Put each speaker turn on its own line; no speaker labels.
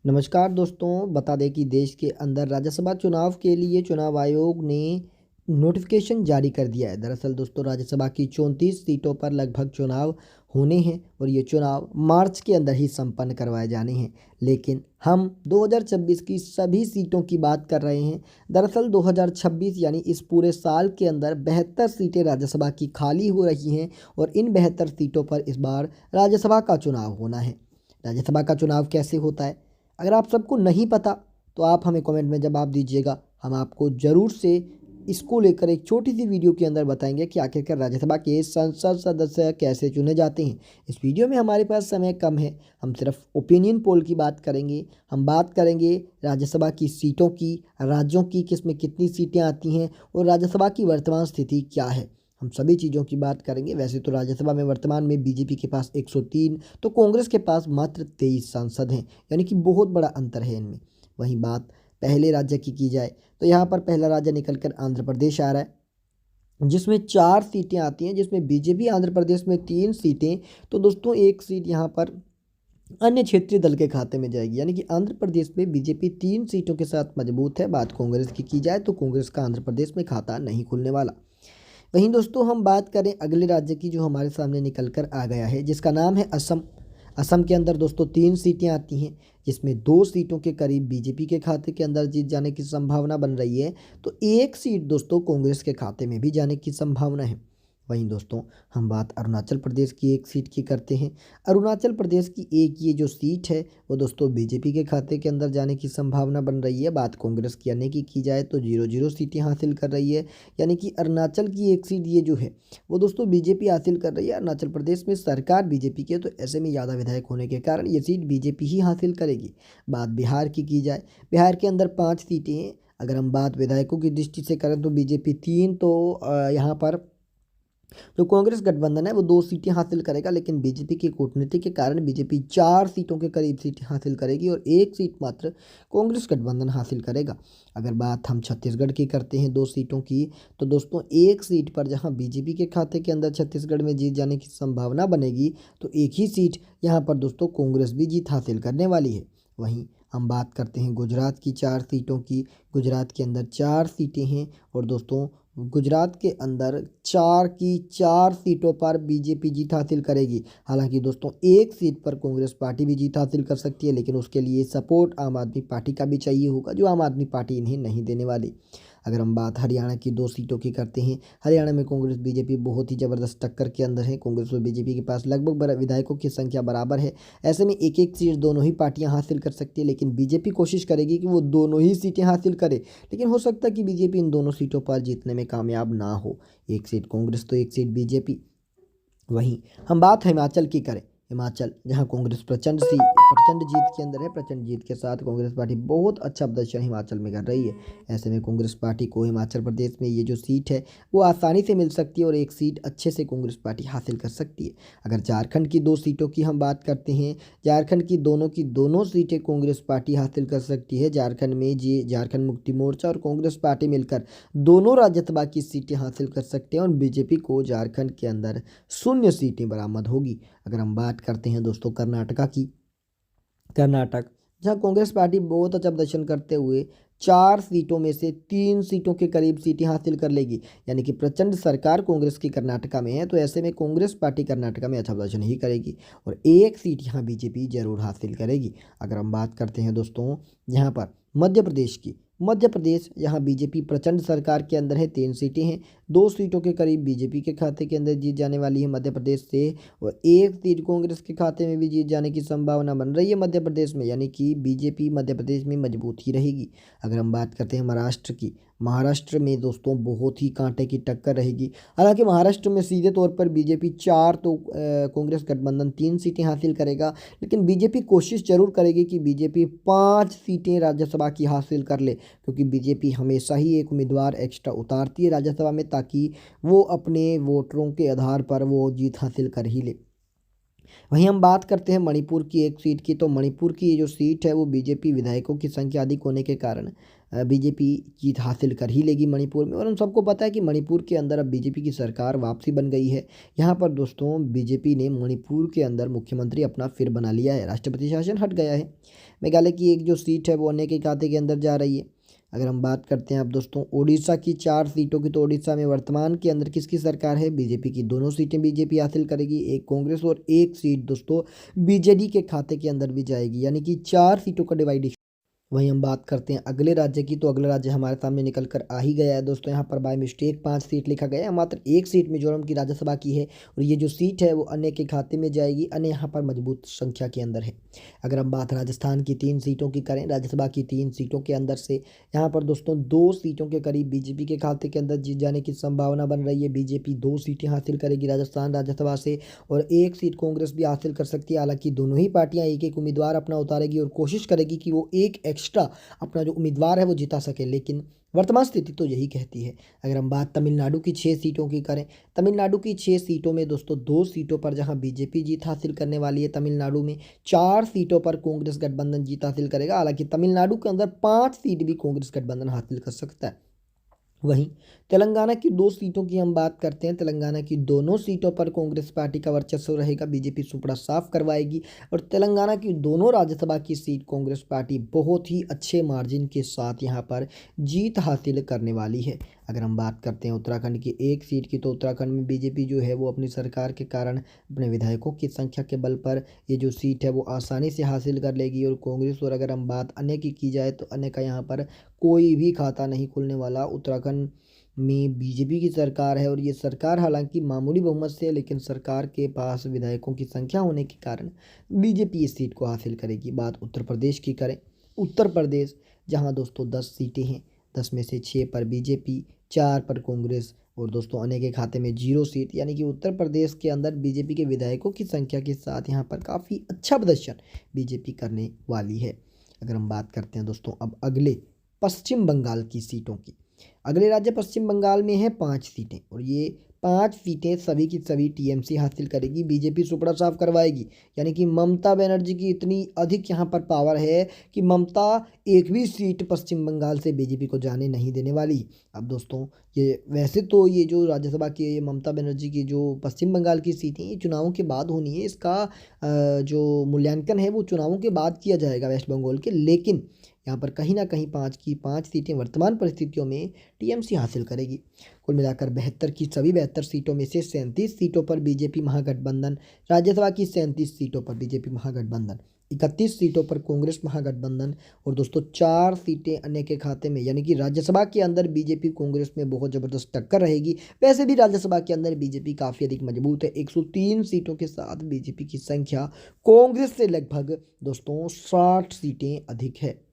नमस्कार दोस्तों, बता दें कि देश के अंदर राज्यसभा चुनाव के लिए चुनाव आयोग ने नोटिफिकेशन जारी कर दिया है। दरअसल दोस्तों, राज्यसभा की 34 सीटों पर लगभग चुनाव होने हैं और ये चुनाव मार्च के अंदर ही संपन्न करवाए जाने हैं। लेकिन हम 2026 की सभी सीटों की बात कर रहे हैं। दरअसल 2026 यानी इस पूरे साल के अंदर 72 सीटें राज्यसभा की खाली हो रही हैं और इन 72 सीटों पर इस बार राज्यसभा का चुनाव होना है। राज्यसभा का चुनाव कैसे होता है, अगर आप सबको नहीं पता तो आप हमें कमेंट में जवाब दीजिएगा। हम आपको ज़रूर से इसको लेकर एक छोटी सी वीडियो के अंदर बताएंगे कि आखिरकार राज्यसभा के संसद सदस्य कैसे चुने जाते हैं। इस वीडियो में हमारे पास समय कम है, हम सिर्फ ओपिनियन पोल की बात करेंगे। हम बात करेंगे राज्यसभा की सीटों की, राज्यों की, किसमें कितनी सीटें आती हैं और राज्यसभा की वर्तमान स्थिति क्या है। हम सभी चीज़ों की बात करेंगे। वैसे तो राज्यसभा में वर्तमान में बीजेपी के पास 103 तो कांग्रेस के पास मात्र 23 सांसद हैं, यानी कि बहुत बड़ा अंतर है इनमें। वहीं बात पहले राज्य की जाए तो यहाँ पर पहला राज्य निकल कर आंध्र प्रदेश आ रहा है, जिसमें 4 सीटें आती हैं, जिसमें बीजेपी आंध्र प्रदेश में 3 सीटें। तो दोस्तों, एक सीट यहाँ पर अन्य क्षेत्रीय दल के खाते में जाएगी, यानी कि आंध्र प्रदेश में बीजेपी 3 सीटों के साथ मजबूत है। बात कांग्रेस की जाए तो कांग्रेस का आंध्र प्रदेश में खाता नहीं खुलने वाला। वहीं दोस्तों, हम बात करें अगले राज्य की जो हमारे सामने निकल कर आ गया है, जिसका नाम है असम। असम के अंदर दोस्तों 3 सीटें आती हैं, जिसमें 2 सीटों के करीब बीजेपी के खाते के अंदर जीत जाने की संभावना बन रही है, तो एक सीट दोस्तों कांग्रेस के खाते में भी जाने की संभावना है। वहीं दोस्तों, हम बात अरुणाचल प्रदेश की एक सीट की करते हैं। अरुणाचल प्रदेश की एक ये जो सीट है वो दोस्तों बीजेपी के खाते के अंदर जाने की संभावना बन रही है। बात कांग्रेस की आने की जाए तो 0-0 सीटें हासिल कर रही है, यानी कि अरुणाचल की एक सीट ये जो है वो दोस्तों बीजेपी हासिल कर रही है। अरुणाचल प्रदेश में सरकार बीजेपी की है, तो ऐसे में ज़्यादा विधायक होने के कारण ये सीट बीजेपी ही हासिल करेगी। बात बिहार की जाए, बिहार के अंदर 5 सीटें हैं। अगर हम बात विधायकों की दृष्टि से करें तो बीजेपी 3, तो यहाँ पर जो कांग्रेस गठबंधन है वो 2 सीटें हासिल करेगा, लेकिन बीजेपी की कूटनीति के कारण बीजेपी 4 सीटों के करीब सीटें हासिल करेगी और एक सीट मात्र कांग्रेस गठबंधन हासिल करेगा। अगर बात हम छत्तीसगढ़ की करते हैं 2 सीटों की, तो दोस्तों एक सीट पर जहां बीजेपी के खाते के अंदर छत्तीसगढ़ में जीत जाने की संभावना बनेगी, तो एक ही सीट यहाँ पर दोस्तों कांग्रेस भी जीत हासिल करने वाली है। वहीं हम बात करते हैं गुजरात की 4 सीटों की। गुजरात के अंदर 4 सीटें हैं और दोस्तों गुजरात के अंदर 4 की 4 सीटों पर बीजेपी जीत हासिल करेगी। हालांकि दोस्तों एक सीट पर कांग्रेस पार्टी भी जीत हासिल कर सकती है, लेकिन उसके लिए सपोर्ट आम आदमी पार्टी का भी चाहिए होगा, जो आम आदमी पार्टी इन्हें नहीं देने वाली। अगर हम बात हरियाणा की 2 सीटों की करते हैं, हरियाणा में कांग्रेस बीजेपी बहुत ही ज़बरदस्त टक्कर के अंदर है। कांग्रेस और बीजेपी के पास लगभग विधायकों की संख्या बराबर है। ऐसे में एक एक सीट दोनों ही पार्टियां हासिल कर सकती है, लेकिन बीजेपी कोशिश करेगी कि वो दोनों ही सीटें हासिल करे। लेकिन हो सकता है कि बीजेपी इन दोनों सीटों पर जीतने में कामयाब ना हो, एक सीट कांग्रेस तो एक सीट बीजेपी। वहीं हम बात हिमाचल की करें, हिमाचल जहां कांग्रेस प्रचंड जीत के अंदर है। प्रचंड जीत के साथ कांग्रेस पार्टी बहुत अच्छा प्रदर्शन हिमाचल में कर रही है। ऐसे में कांग्रेस पार्टी को हिमाचल प्रदेश में ये जो सीट है वो आसानी से मिल सकती है और एक सीट अच्छे से कांग्रेस पार्टी हासिल कर सकती है। अगर झारखंड की 2 सीटों की हम बात करते हैं, झारखंड की दोनों सीटें कांग्रेस पार्टी हासिल कर सकती है। झारखंड में जी झारखंड मुक्ति मोर्चा और कांग्रेस पार्टी मिलकर दोनों राज्यसभा की सीटें हासिल कर सकते हैं और बीजेपी को झारखंड के अंदर 0 सीटें बरामद होगी। अगर हम बात करते हैं दोस्तों कर्नाटका की, कर्नाटक जहां कांग्रेस पार्टी बहुत अच्छा प्रदर्शन करते हुए 4 सीटों में से 3 सीटों के करीब सीटें हासिल कर लेगी, यानी कि प्रचंड सरकार कांग्रेस की कर्नाटका में है, तो ऐसे में कांग्रेस पार्टी कर्नाटका में अच्छा प्रदर्शन ही करेगी और एक सीट यहां बीजेपी जरूर हासिल करेगी। अगर हम बात करते हैं दोस्तों यहाँ पर मध्य प्रदेश की, मध्य प्रदेश यहाँ बीजेपी प्रचंड सरकार के अंदर है, 3 सीटें हैं, 2 सीटों के करीब बीजेपी के खाते के अंदर जीत जाने वाली है मध्य प्रदेश से और एक सीट कांग्रेस के खाते में भी जीत जाने की संभावना बन रही है मध्य प्रदेश में, यानी कि बीजेपी मध्य प्रदेश में मजबूत ही रहेगी। अगर हम बात करते हैं महाराष्ट्र की, महाराष्ट्र में दोस्तों बहुत ही कांटे की टक्कर रहेगी। हालांकि महाराष्ट्र में सीधे तौर पर बीजेपी 4 तो कांग्रेस गठबंधन 3 सीटें हासिल करेगा, लेकिन बीजेपी कोशिश जरूर करेगी कि बीजेपी 5 सीटें राज्यसभा की हासिल कर ले, क्योंकि बीजेपी हमेशा ही एक उम्मीदवार एक्स्ट्रा उतारती है राज्यसभा में, ताकि वो अपने वोटरों के आधार पर वो जीत हासिल कर ही ले। वहीं हम बात करते हैं मणिपुर की एक सीट की, तो मणिपुर की ये जो सीट है वो बीजेपी विधायकों की संख्या अधिक होने के कारण बीजेपी जीत हासिल कर ही लेगी मणिपुर में। और हम सबको पता है कि मणिपुर के अंदर अब बीजेपी की सरकार वापसी बन गई है। यहाँ पर दोस्तों बीजेपी ने मणिपुर के अंदर मुख्यमंत्री अपना फिर बना लिया है, राष्ट्रपति शासन हट गया है। मेघालय की एक जो सीट है वो अन्य के खाते के अंदर जा रही है। अगर हम बात करते हैं अब दोस्तों उड़ीसा की 4 सीटों की, तो उड़ीसा में वर्तमान के अंदर किसकी सरकार है? बीजेपी की। दोनों सीटें बीजेपी हासिल करेगी, एक कांग्रेस और एक सीट दोस्तों बीजेडी के खाते के अंदर भी जाएगी, यानी कि 4 सीटों का डिवाइडेशन। वहीं हम बात करते हैं अगले राज्य की, तो अगला राज्य हमारे सामने निकल कर आ ही गया है दोस्तों। यहाँ पर बाय मिस्टेक 5 सीट लिखा गया है, मात्र एक सीट मिजोरम की राज्यसभा की है और ये जो सीट है वो अन्य के खाते में जाएगी। अन्य यहाँ पर मजबूत संख्या के अंदर है। अगर हम बात राजस्थान की 3 सीटों की करें, राज्यसभा की 3 सीटों के अंदर से यहाँ पर दोस्तों 2 सीटों के करीब बीजेपी के खाते के अंदर जीत जाने की संभावना बन रही है। बीजेपी 2 सीटें हासिल करेगी राजस्थान राज्यसभा से और एक सीट कांग्रेस भी हासिल कर सकती है। हालांकि दोनों ही पार्टियां एक एक उम्मीदवार अपना उतारेगी और कोशिश करेगी कि वो एक एक्स्ट्रा अपना जो उम्मीदवार है वो जिता सके, लेकिन वर्तमान स्थिति तो यही कहती है। अगर हम बात तमिलनाडु की 6 सीटों की करें, तमिलनाडु की 6 सीटों में दोस्तों 2 सीटों पर जहां बीजेपी जीत हासिल करने वाली है तमिलनाडु में, 4 सीटों पर कांग्रेस गठबंधन जीत हासिल करेगा। हालांकि तमिलनाडु के अंदर 5 सीट भी कांग्रेस गठबंधन हासिल कर सकता है। वहीं तेलंगाना की 2 सीटों की हम बात करते हैं, तेलंगाना की दोनों सीटों पर कांग्रेस पार्टी का वर्चस्व रहेगा, बीजेपी सुपड़ा साफ करवाएगी और तेलंगाना की दोनों राज्यसभा की सीट कांग्रेस पार्टी बहुत ही अच्छे मार्जिन के साथ यहां पर जीत हासिल करने वाली है। अगर हम बात करते हैं उत्तराखंड की 1 सीट की, तो उत्तराखंड में बीजेपी जो है वो अपनी सरकार के कारण अपने विधायकों की संख्या के बल पर ये जो सीट है वो आसानी से हासिल कर लेगी। और कांग्रेस और अगर हम बात अन्य की जाए तो अन्य का यहाँ पर कोई भी खाता नहीं खुलने वाला। उत्तराखंड में बीजेपी की सरकार है और ये सरकार हालांकि मामूली बहुमत से है, लेकिन सरकार के पास विधायकों की संख्या होने के कारण बीजेपी इस सीट को हासिल करेगी। बात उत्तर प्रदेश की करें, उत्तर प्रदेश जहां दोस्तों 10 सीटें हैं, 10 में से 6 पर बीजेपी, 4 पर कांग्रेस और दोस्तों अन्य के खाते में 0 सीट, यानी कि उत्तर प्रदेश के अंदर बीजेपी के विधायकों की संख्या के साथ यहाँ पर काफ़ी अच्छा प्रदर्शन बीजेपी करने वाली है। अगर हम बात करते हैं दोस्तों अब अगले पश्चिम बंगाल की सीटों की, अगले राज्य पश्चिम बंगाल में है 5 सीटें और ये 5 सीटें सभी की सभी टीएमसी हासिल करेगी, बीजेपी सुपड़ा साफ करवाएगी। यानी कि ममता बनर्जी की इतनी अधिक यहाँ पर पावर है कि ममता एक भी सीट पश्चिम बंगाल से बीजेपी को जाने नहीं देने वाली। अब दोस्तों ये वैसे तो ये जो राज्यसभा की ये ममता बनर्जी की जो पश्चिम बंगाल की सीटें ये चुनावों के बाद होनी है, इसका जो मूल्यांकन है वो चुनावों के बाद किया जाएगा वेस्ट बंगाल के, लेकिन यहाँ पर कहीं ना कहीं 5 की 5 सीटें वर्तमान परिस्थितियों में टीएमसी हासिल करेगी। कुल मिलाकर 72 की सभी 72 सीटों में से 37 सीटों पर बीजेपी महागठबंधन, राज्यसभा की 37 सीटों पर बीजेपी महागठबंधन, 31 सीटों पर कांग्रेस महागठबंधन और दोस्तों 4 सीटें अन्य के खाते में, यानी कि राज्यसभा के अंदर बीजेपी कांग्रेस में बहुत ज़बरदस्त टक्कर रहेगी। वैसे भी राज्यसभा के अंदर बीजेपी काफ़ी अधिक मजबूत है, 103 सीटों के साथ बीजेपी की संख्या कांग्रेस से लगभग दोस्तों 60 सीटें अधिक है।